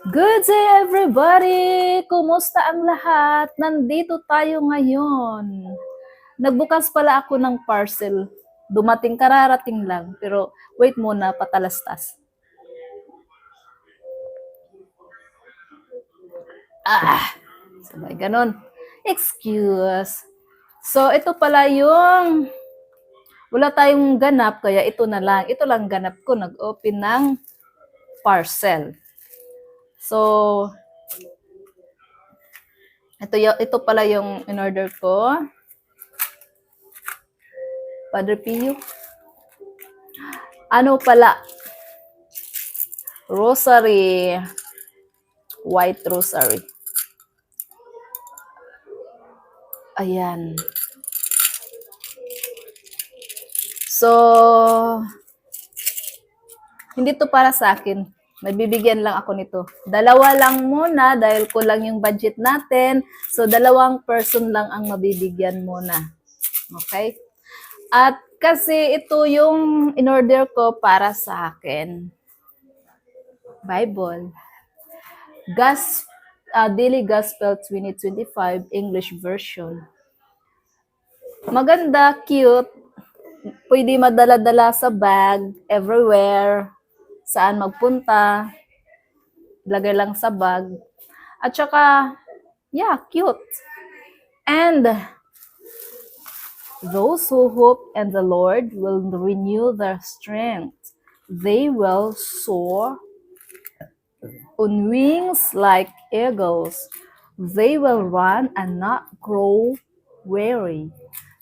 Good day everybody! Kumusta ang lahat? Nandito tayo ngayon. Nagbukas pala ako ng parcel. Dumating kararating lang. Pero wait muna, patalastas. Sabay ganun. Excuse. So ito pala yung wala tayong ganap, kaya ito na lang. Ito lang ganap ko. Nag-open ng parcel. So, ito pala yung in-order ko. Padre Pio. Ano pala? Rosary. White rosary. Ayan. So, hindi to para sa akin. Magbibigyan lang ako nito. Dalawa lang muna dahil kulang yung budget natin. So, 2 person lang ang mabibigyan muna. Okay? At kasi ito yung in-order ko para sa akin. Bible. Daily Gospel 2025 English version. Maganda, cute. Pwede madala-dala sa bag, everywhere, saan magpunta, lagay lang sa bag. At saka, yeah, cute. And those who hope in the Lord will renew their strength. They will soar on wings like eagles. They will run and not grow weary.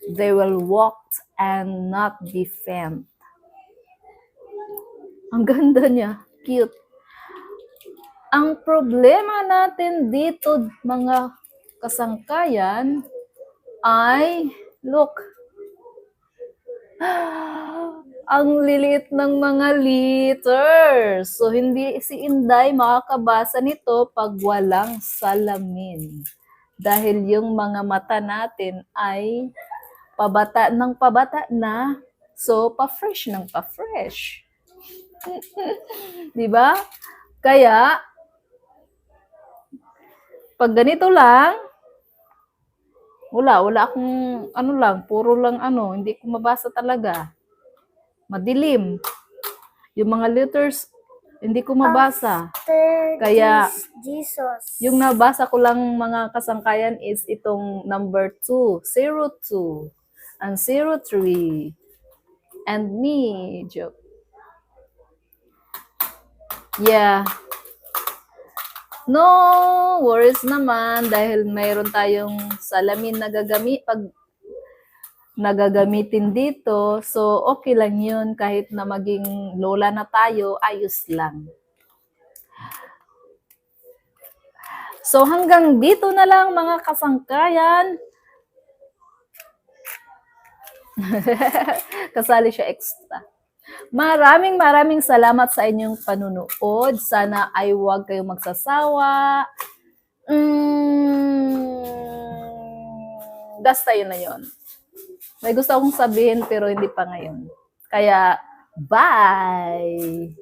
They will walk and not be faint. Ang ganda niya. Cute. Ang problema natin dito, mga kasangkayan, ay, look, ang liliit ng mga letters. So, hindi si Inday makakabasa nito pag walang salamin. Dahil yung mga mata natin ay pabata ng pabata na, so pa-fresh ng pa-fresh. Diba? Kaya, pag ganito lang, wala akong puro lang hindi ko mabasa talaga. Madilim. Yung mga letters, hindi ko mabasa. Kaya, Jesus. Yung nabasa ko lang mga kasangkayan is itong number 2, 02, and 03, and me, joke. Yeah. No worries naman dahil mayroon tayong salamin na nagagamitin dito. So, okay lang yun. Kahit na maging lola na tayo, ayos lang. So, hanggang dito na lang mga kasangkayan. Kasali siya extra. Maraming salamat sa inyong panunood. Sana ay huwag kayong magsasawa. Basta yun na yun. May gusto akong sabihin pero hindi pa ngayon. Kaya, bye!